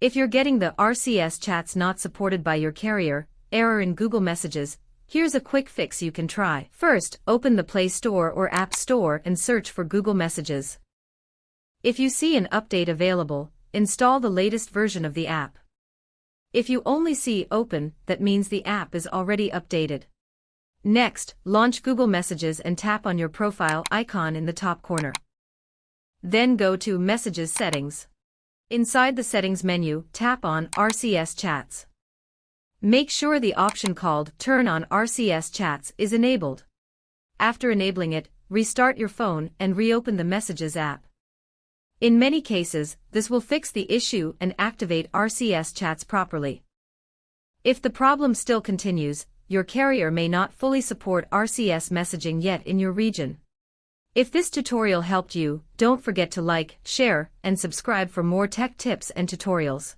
If you're getting the RCS chats not supported by your carrier, error in Google Messages, here's a quick fix you can try. First, open the Play Store or App Store and search for Google Messages. If you see an update available, install the latest version of the app. If you only see Open, that means the app is already updated. Next, launch Google Messages and tap on your profile icon in the top corner. Then go to Messages Settings. Inside the Settings menu, tap on RCS Chats. Make sure the option called Turn on RCS Chats is enabled. After enabling it, restart your phone and reopen the Messages app. In many cases, this will fix the issue and activate RCS chats properly. If the problem still continues, your carrier may not fully support RCS messaging yet in your region. If this tutorial helped you, don't forget to like, share, and subscribe for more tech tips and tutorials.